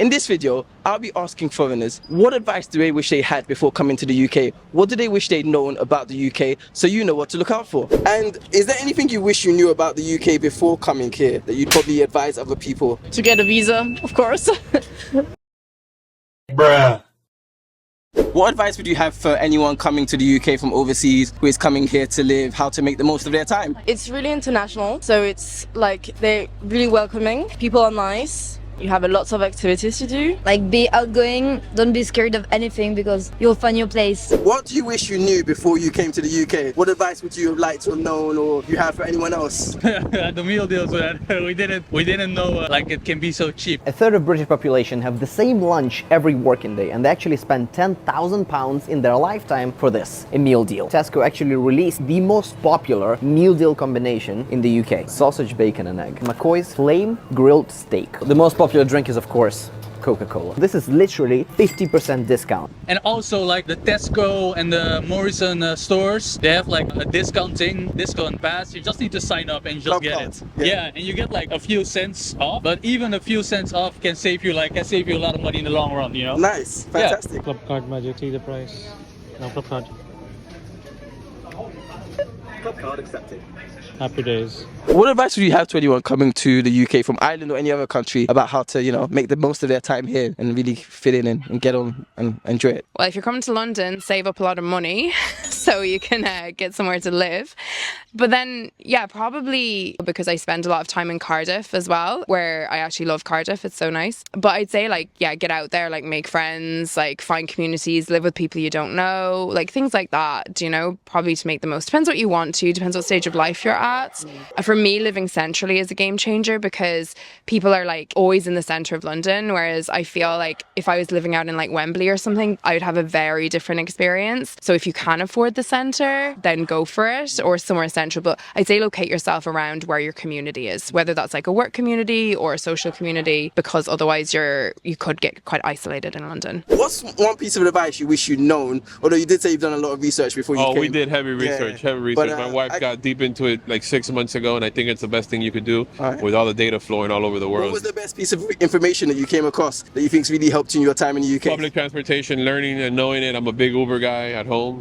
In this video, I'll be asking foreigners, what advice do they wish they had before coming to the UK? What do they wish they'd known about the UK so you know what to look out for? And is there anything you wish you knew about the UK before coming here that you'd probably advise other people? To get a visa, of course. Bruh. What advice would you have for anyone coming to the UK from overseas who is coming here to live, how to make the most of their time? It's really international, so it's like they're really welcoming. People are nice. You have lots of activities to do. Like, be outgoing, don't be scared of anything because you'll find your place. What do you wish you knew before you came to the UK? What advice would you have liked to have known, or you have for anyone else? The meal deals, we didn't know like it can be so cheap. A third of British population have the same lunch every working day, and they actually spend £10,000 in their lifetime for this, a meal deal. Tesco actually released the most popular meal deal combination in the UK: sausage, bacon and egg. McCoy's Flame Grilled Steak. The most popular drink is, of course, Coca-Cola. This is literally 50% discount. And also like the Tesco and the Morrison stores, they have like a discount pass. You just need to sign up and just get it. Yeah, and you get like a few cents off, but even a few cents off can save you a lot of money in the long run, you know? Nice, fantastic. Yeah. Club card magic, see the price. No club card. Club card accepted. Happy days. What advice would you have to anyone coming to the UK from Ireland or any other country about how to, make the most of their time here and really fit in and get on and enjoy it? Well, if you're coming to London, save up a lot of money so you can get somewhere to live. But then, yeah, probably because I spend a lot of time in Cardiff as well, where I actually love Cardiff. It's so nice. But I'd say, get out there, make friends, find communities, live with people you don't know, things like that, probably to make the most. Depends what you want to, depends what stage of life you're at. For me, living centrally is a game changer because people are always in the centre of London, whereas I feel like if I was living out in Wembley or something, I would have a very different experience. So if you can afford the centre, then go for it, or somewhere central. But I'd say locate yourself around where your community is, whether that's a work community or a social community, because otherwise you could get quite isolated in London. What's one piece of advice you wish you'd known, although you did say you've done a lot of research before you came? Oh, we did heavy research. But, My wife got deep into it 6 months ago, and I think it's the best thing you could do with all the data flowing all over the world. What was the best piece of information that you came across that you think's really helped you in your time in the UK? Public transportation, learning and knowing it. I'm a big Uber guy at home,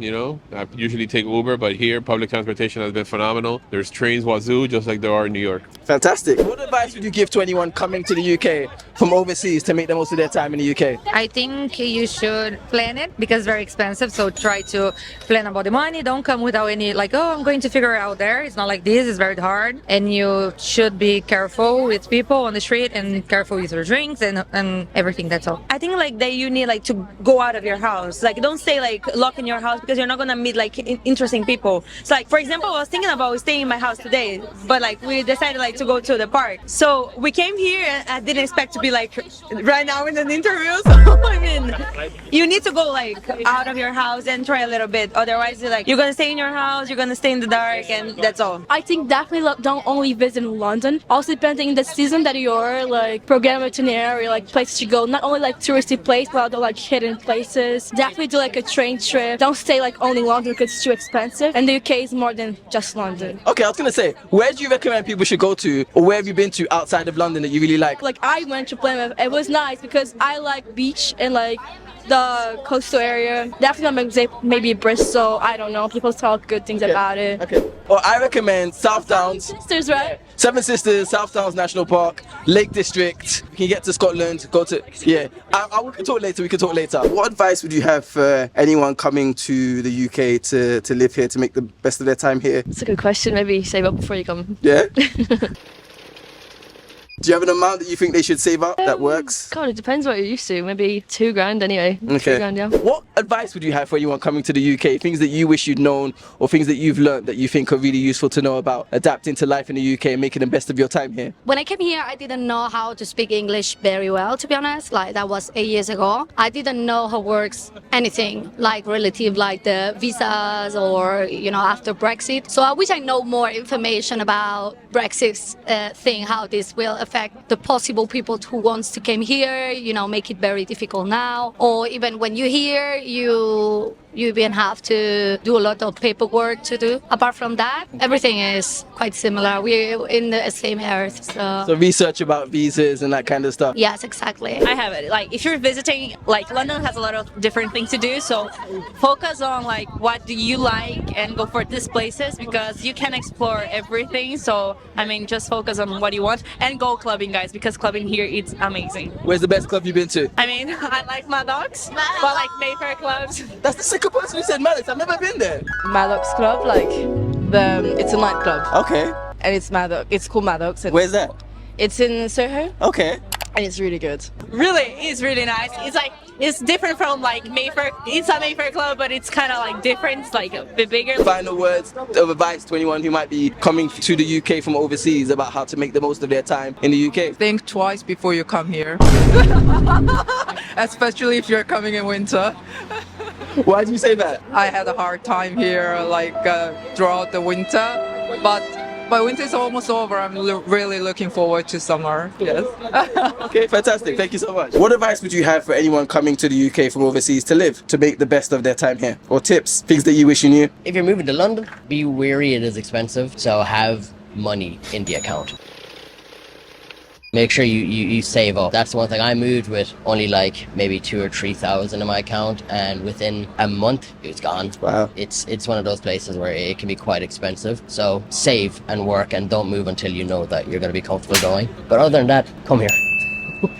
I usually take Uber, but here public transportation has been phenomenal. There's trains wazoo, just like there are in New York. Fantastic. What advice would you give to anyone coming to the UK from overseas to make the most of their time in the UK? I think you should plan it because it's very expensive, so try to plan about the money. Don't come without any I'm going to figure it out there. It's not like this, it's very hard, and you should be careful with people on the street and careful with your drinks and everything. That's all. I think that you need to go out of your house. Don't stay locked in your house because you're not gonna meet interesting people. So for example, I was thinking about staying in my house today, but we decided to go to the park. So we came here and I didn't expect to be right now in an interview. So I mean, you need to go out of your house and try a little bit. Otherwise, you're gonna stay in your house, you're gonna stay in the dark, and that's all. I think definitely don't only visit London. Also depending on the season that you're, program itinerary, places to go. Not only touristy places, but other hidden places. Definitely do a train trip. Don't stay only in London because it's too expensive. And the UK is more than just London. Okay, I was gonna say, where do you recommend people should go to, or where have you been to outside of London that you really like? I went to Plymouth. It was nice because I like beach and the coastal area. Definitely maybe Bristol. I don't know. People talk good things about it. Okay. Well, I recommend South Downs. Sisters, right? Seven Sisters, South Downs National Park, Lake District. You can get to Scotland, we can talk later. What advice would you have for anyone coming to the UK to live here, to make the best of their time here? That's a good question. Maybe save up before you come. Yeah? Do you have an amount that you think they should save up that works? God, it depends what you're used to. Maybe £2,000 anyway. Okay. £3,000, yeah. What advice would you have for anyone coming to the UK? Things that you wish you'd known, or things that you've learned that you think are really useful to know about adapting to life in the UK and making the best of your time here? When I came here, I didn't know how to speak English very well, to be honest. That was 8 years ago. I didn't know how works anything relative the visas or after Brexit. So I wish I know more information about Brexit thing, how this will affect the possible people who wants to come here, make it very difficult now. Or even when you're here, you even have to do a lot of paperwork to do. Apart from that, everything is quite similar. We're in the same earth. So research about visas and that kind of stuff. Yes, exactly. I have it. Like, if you're visiting, like, London has a lot of different things to do, so focus on like what do you like and go for these places, because you can explore everything. So I mean, just focus on what you want and go clubbing, guys, because clubbing here it's amazing. Where's the best club you've been to? I mean, I like Maddox, but like Mayfair clubs. That's the second person who said Maddox. I've never been there. Maddox Club, like it's a nightclub. Okay. And it's Maddox. It's called Maddox. And Where's that? it's in Soho, Okay. and it's really good. Really, it's really nice. It's like, it's different from like Mayfair. It's a Mayfair club, but it's kind of like different. It's like a bit bigger. Final words of advice to anyone who might be coming to the UK from overseas about how to make the most of their time in the UK. Think twice before you come here. Especially if you're coming in winter. Why do you say that? I had a hard time here throughout the winter, but winter is almost over. I'm really looking forward to summer. Yes. Okay, fantastic. Thank you so much. What advice would you have for anyone coming to the UK from overseas to live, to make the best of their time here? Or tips, things that you wish you knew? If you're moving to London, be wary it is expensive, so have money in the account. Make sure you save up. That's one thing. I moved with only like maybe 2,000 or 3,000 in my account, and within a month it was gone. Wow. It's one of those places where it can be quite expensive. So save and work, and don't move until you know that you're going to be comfortable going. But other than that, come here.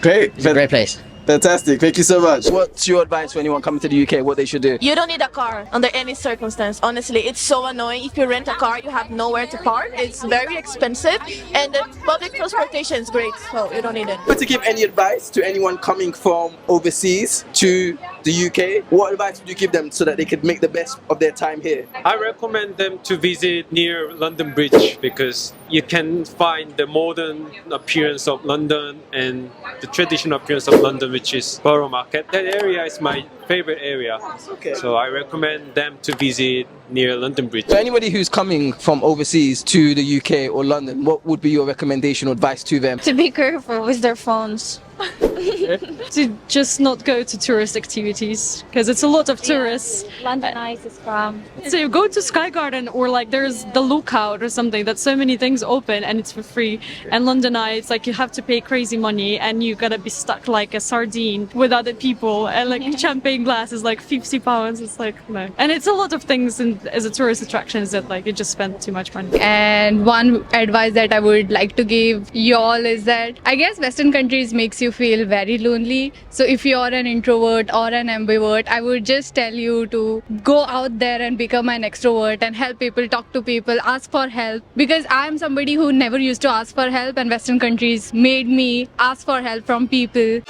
Great. It's a great place. Fantastic. Thank you so much. What's your advice for anyone coming to the UK, what they should do? You don't need a car under any circumstance. Honestly, it's so annoying. If you rent a car, you have nowhere to park. It's very expensive, and the public transportation is great, so you don't need it. But to give any advice to anyone coming from overseas to the UK, what advice would you give them so that they could make the best of their time here? I recommend them to visit near London Bridge, because you can find the modern appearance of London and the traditional appearance of London, which is Borough Market. That area is my favorite area. Okay. So I recommend them to visit near London Bridge. So anybody who's coming from overseas to the UK or London, what would be your recommendation or advice to them? To be careful with their phones. To just not go to tourist activities, because it's a lot of tourists. London Eyes is from. So go to Sky Garden, or like there's the Lookout or something. That's so many things open and it's for free. And London Eye, it's like you have to pay crazy money and you gotta be stuck like a sardine with other people. And like champagne glass is like £50. It's like no. And it's a lot of things as a tourist attraction is that like you just spend too much money. And one advice that I would like to give y'all is that I guess Western countries makes you feel very lonely. So if you're an introvert or an ambivert, I would just tell you to go out there and become an extrovert and help people, talk to people, ask for help. Because I'm somebody who never used to ask for help, and Western countries made me ask for help from people.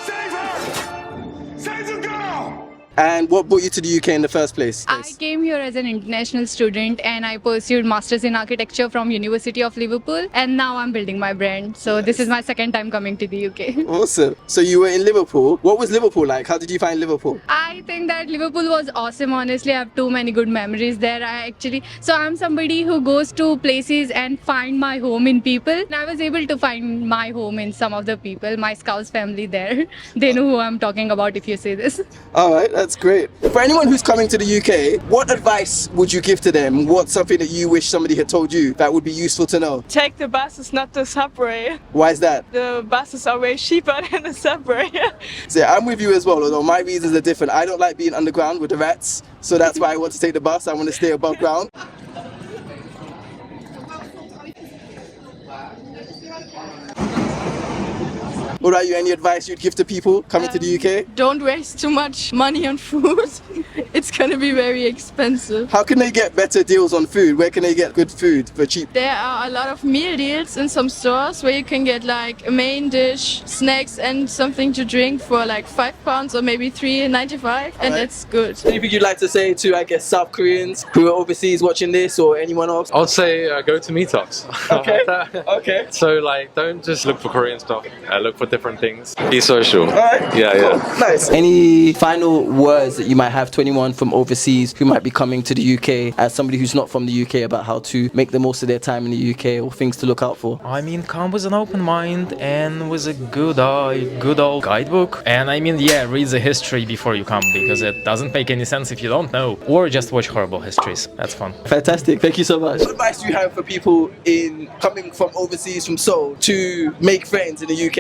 And what brought you to the UK in the first place? I came here as an international student and I pursued Masters in Architecture from University of Liverpool, and now I'm building my brand. So this is my second time coming to the UK. Awesome. So you were in Liverpool. What was Liverpool like? How did you find Liverpool? I think that Liverpool was awesome. Honestly, I have too many good memories there. So I'm somebody who goes to places and find my home in people. And I was able to find my home in some of the people, my Scouse family there. They know who I'm talking about if you say this. All right, that's great. For anyone who's coming to the UK, what advice would you give to them? What's something that you wish somebody had told you that would be useful to know? Take the buses, not the subway. Why is that? The buses are way cheaper than the subway. So yeah, I'm with you as well, although my reasons are different. I don't like being underground with the rats, so that's why I want to take the bus. I want to stay above ground. What about you? Any advice you'd give to people coming to the UK? Don't waste too much money on food. It's gonna be very expensive. How can they get better deals on food? Where can they get good food for cheap? There are a lot of meal deals in some stores where you can get like a main dish, snacks and something to drink for like £5 or maybe £3.95, and that's good. Anything you'd like to say to, I guess, South Koreans who are overseas watching this, or anyone else? I'd say go to meetups. Okay. Okay. So like, don't just look for Korean stuff. Look for different things. Be social. Alright, Yeah, cool. yeah. Nice. Any final words that you might have to anyone from overseas who might be coming to the UK as somebody who's not from the UK about how to make the most of their time in the UK or things to look out for? I mean, come with an open mind and with a good eye, good old guidebook. And I mean, yeah, read the history before you come, because it doesn't make any sense if you don't know. Or just watch horrible histories. That's fun. Fantastic. Thank you so much. What advice do you have for people in coming from overseas, from Seoul, to make friends in the UK?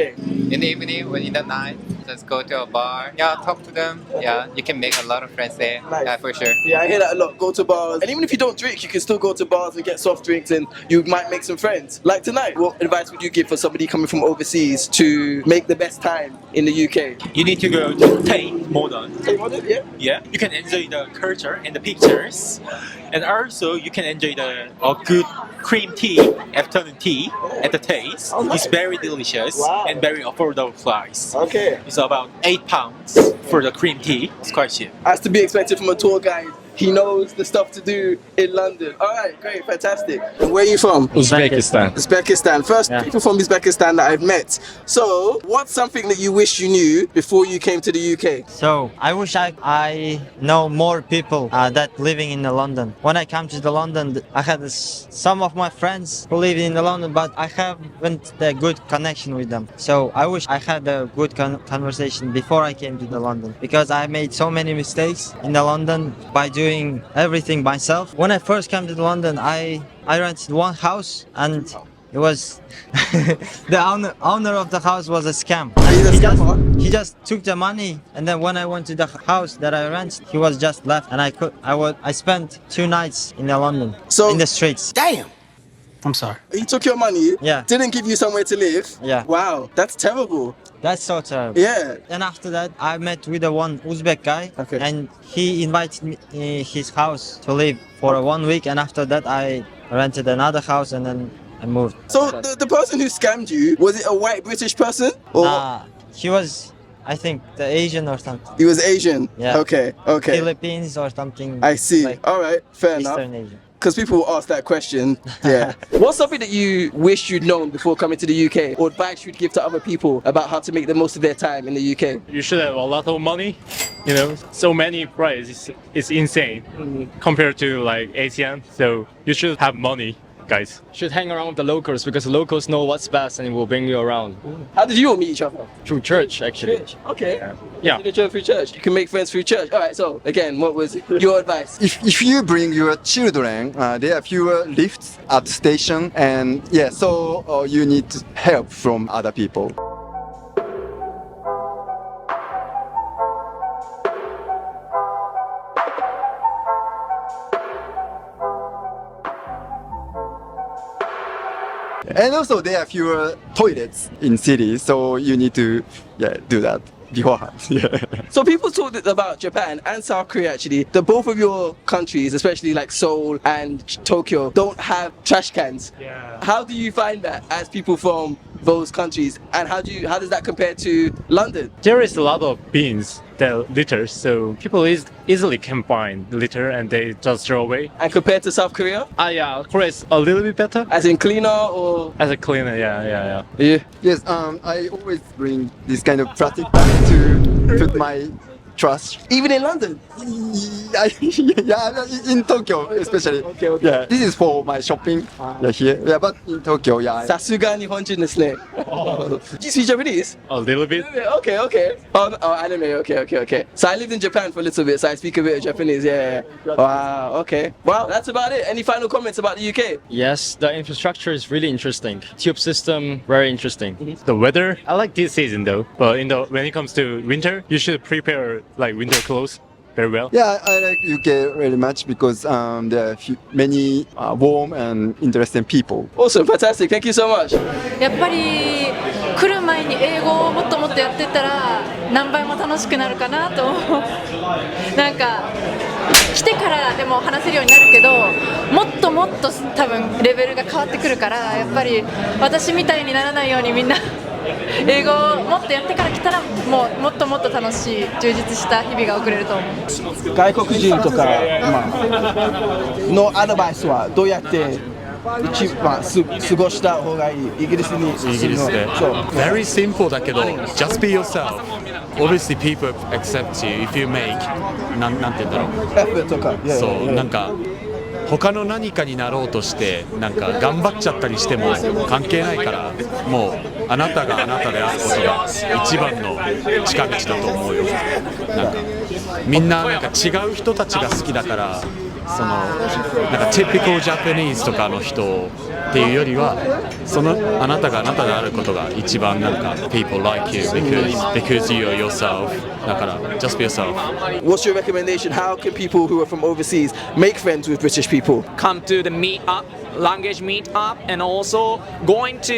In the evening, when in the night, just go to a bar. Yeah, talk to them. Yeah, you can make a lot of friends there. Nice. Yeah, for sure. Yeah, I hear that a lot. Go to bars. And even if you don't drink, you can still go to bars and get soft drinks and you might make some friends. Like tonight, what advice would you give for somebody coming from overseas to make the best time in the UK? You need to go to Tate Modern. Tate Modern, yeah. Yeah, you can enjoy the culture and the pictures. And also, you can enjoy the good cream tea, afternoon tea at the Tate's. Oh, nice. It's very delicious and very affordable price. Okay. It's about £8 for the cream tea. It's quite cheap. As to be expected from a tour guide, he knows the stuff to do in London. Alright, great, fantastic. And where are you from? Uzbekistan. Uzbekistan. First people from Uzbekistan that I've met. So, what's something that you wish you knew before you came to the UK? So, I wish I know more people that living in London. When I come to the London, I had some of my friends who live in London, but I haven't a good connection with them. So, I wish I had a good conversation before I came to the London, because I made so many mistakes in the London by doing everything myself. When I first came to London, I rented one house, and it was the owner of the house was a scam. He just took the money, and then when I went to the house that I rented, he was just left, and I spent 2 nights in London, in the streets. Damn. I'm sorry. He took your money, yeah, didn't give you somewhere to live. Yeah. Wow, that's terrible. That's so terrible. Yeah. And after that, I met with one Uzbek guy, and he invited me his house to live for 1 week, and after that I rented another house, and then I moved. So the person who scammed you, was it a white British person? Or Nah, he was, I think, the Asian or something. he was Asian? Yeah. Okay, okay. Philippines or something. I see. Like Alright, fair enough. Eastern Asia. Because people will ask that question. Yeah. What's something that you wish you'd known before coming to the UK, or advice you'd give to other people about how to make the most of their time in the UK? You should have a lot of money. You know, so many prices. It's insane compared to like ASEAN. So you should have money, guys. Should hang around with the locals, because the locals know what's best and will bring you around. How did you all meet each other? Through church, actually. Church. Okay. Yeah. You did through church. You can make friends through church. Alright, so again, what was your advice? If you bring your children, there are fewer lifts at the station, and yeah, so you need help from other people. And also there are fewer toilets in cities, so you need to do that beforehand. So people talk about Japan and South Korea actually, that both of your countries, especially like Seoul and Tokyo, don't have trash cans. Yeah. How do you find that as people from those countries, and how does that compare to London? There is a lot of bins that litter, so people easily can find litter and they just throw away. And compared to South Korea? Yeah, Korea is a little bit better. As in cleaner or? As a cleaner, yeah. Yes, I always bring this kind of plastic bag to put my trash. Even in London? Yeah, in Tokyo especially. Okay. Yeah, this is for my shopping here. Yeah, but in Tokyo, yeah. さすが日本人ですね. Do you speak Japanese? A little bit. Okay. Oh, anime. Okay. So I lived in Japan for a little bit, so I speak a bit of Japanese. Yeah. Wow. Okay. Well, that's about it. Any final comments about the UK? Yes, the infrastructure is really interesting. Tube system, very interesting. The weather, I like this season though, but when it comes to winter, you should prepare like winter clothes very well. Yeah, I like UK very much because there are many warm and interesting people. Awesome, fantastic. Thank you so much. やっぱり来る前に英語をもっともっとやってったら何倍も楽しくなるかなとなんか来てからでも話せるようになるけどもっともっと多分レベルが変わってくるからやっぱり私みたいにならないようにみんな英語をもっとやってから来たらもっともっと楽しい充実した日々が送れると思う。外国人とか、のアドバイスはどうやって一番過ごした方がいいイギリスにイギリスで。そう Very simple だけど just be yourself. Obviously people accept you if you make なんて言うんだろう。Effort とかそうなんか他の何かになろうとしてなんか頑張っちゃったりしても関係ないからもうあなたがあなたであることが一番の近道だと思うよ。なんかみんななんか違う人たちが好きだからそのなんか typical Japanese とかの人っていうよりはそのあなたがあなたであることが一番なんか people like you because you are yourself だから just be yourself. What's your recommendation? How can people who are from overseas make friends with British people? Come to the meetup, language meetup, and also going to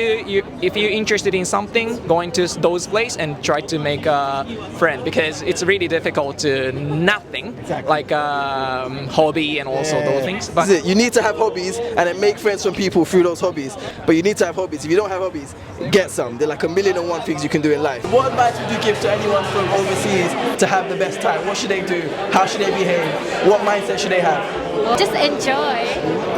if you're interested in something, going to those places and try to make a friend because it's really difficult to nothing like hobby and also those things. But you need to have hobbies and then make friends from people through those hobbies. But you need to have hobbies. If you don't have hobbies, get some. They're like 1,000,001 things you can do in life. What advice would you give to anyone from overseas to have the best time? What should they do? How should they behave? What mindset should they have? Just enjoy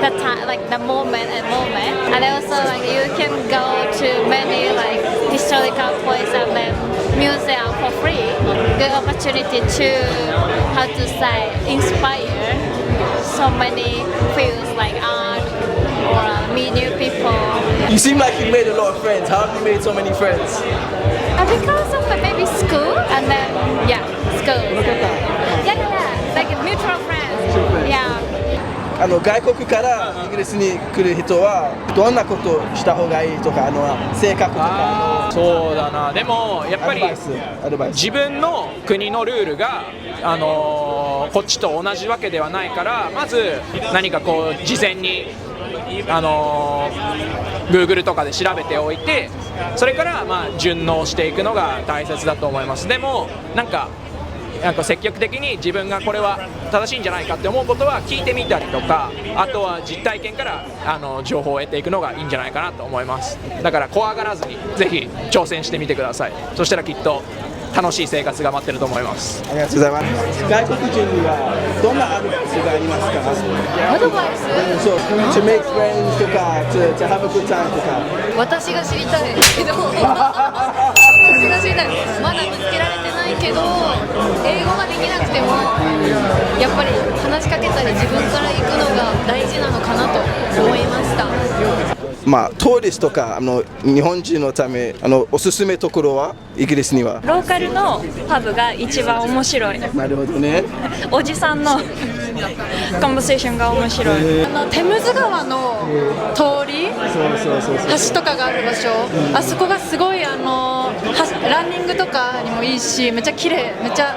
the time, like the moment, and also like you can go to many like historical places and then museum for free. Good opportunity to how to say inspire so many fields like art or meet new people. You seem like you made a lot of friends. How have you made so many friends? Because of maybe school and then school. Like mutual friends. Yeah. 外国からイギリスに来る人はどんなことした方がいいとか性格とかそうだなでもやっぱり自分の国のルールがこっちと同じわけではないからまず何かこう事前にGoogle とかで調べておいてそれから順応していくのが大切だと思います。でもなんか積極的に自分がこれは正しいんじゃないかって思うことは聞いてみたりとかあとは実体験から情報を得ていくのがいいんじゃないかなと思います。だから怖がらずにぜひ挑戦してみてください。そしたらきっと楽しい生活が待ってると思います。ありがとうございます。外国人にはどんなアドバイスがありますか？アドバイス？そう、to make friends とか to have a good time とか。私が知りたいけど私が知りたいまだ見つけられてないけど英語ができなくてもやっぱり話しかけたり自分から行くのが大事なのかなと思いました。トーリストとか日本人のためおすすめところはイギリスにはローカルのパブが一番面白い。なるほどね。おじさんのコンバセーションが面白い。テムズ川の通り橋とかがある場所あそこがすごいランニングとかにもいいしめっちゃ綺麗めっちゃ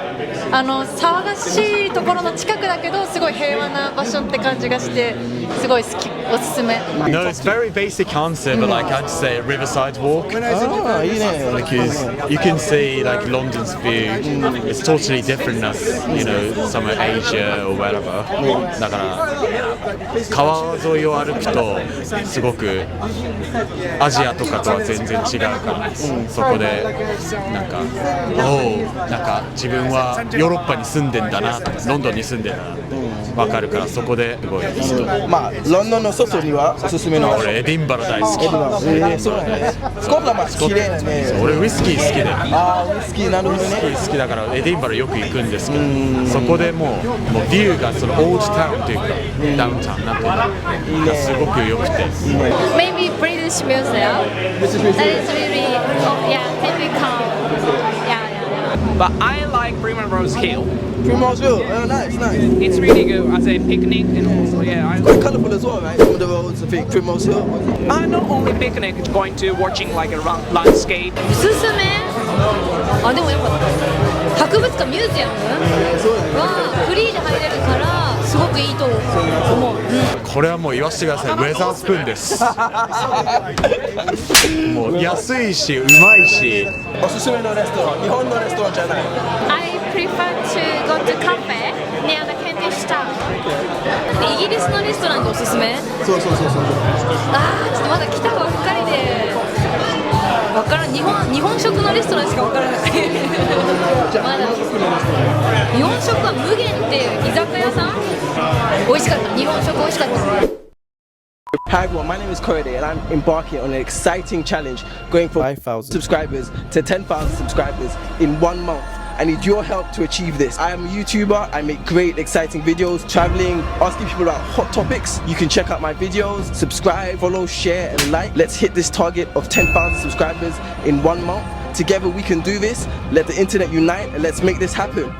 騒がしいところの近くだけどすごい平和な場所って感じがしてすごい好きおすすめ。No, it's very basic answer, but like I'd say a riverside walk. Because you can see like London's view. It's totally different than somewhere Asia or wherever. だから川沿いを歩くとすごくアジアとかとは全然違うからそこでなんか自分はヨーロッパに住んでんだなとかロンドンに住んでんだなって分かるからそこですごいいいと思う。ロンドンの外にはおすすめの俺エディンバラ大好き。そうだね。スコットランドは綺麗だね。俺ウイスキー好きでウイスキーなるほどね。ウイスキー好きだからエディンバラよく行くんですけどそこでもうビューがそのオールドタウンというかダウンタウンなんていうのすごく良くて Maybe British Museum that is really typical. But I like Primrose Hill. Primrose Hill, nice. It's really good as a picnic and also It's quite colourful as well, right? Some of the roads, I think Primrose Hill. Not only picnic, going to watching like a landscape. おすすめ？でもやっぱ博物館ミュージアムはフリーで入れるからすごくいいと思う。これはもう言わせてください。ウェザースプーンです。もう安いしうまいし。おすすめのレストラン、日本のレストランじゃない。I prefer to go to cafe near the Kentish town. イギリスのレストランがおすすめ？そう。ちょっとまだ来たばっかりで。わからん日本食のレストランしかわからないまだ日本食は無限っていう居酒屋さん美味しかった日本食美味しかった Hi everyone, my name is Korede and I'm embarking on an exciting challenge going from 5,000 subscribers to 10,000 subscribers in 1 month. I need your help to achieve this. I am a YouTuber, I make great exciting videos, traveling, asking people about hot topics. You can check out my videos, subscribe, follow, share and like. Let's hit this target of 10,000 subscribers in 1 month. Together we can do this. Let the internet unite and let's make this happen.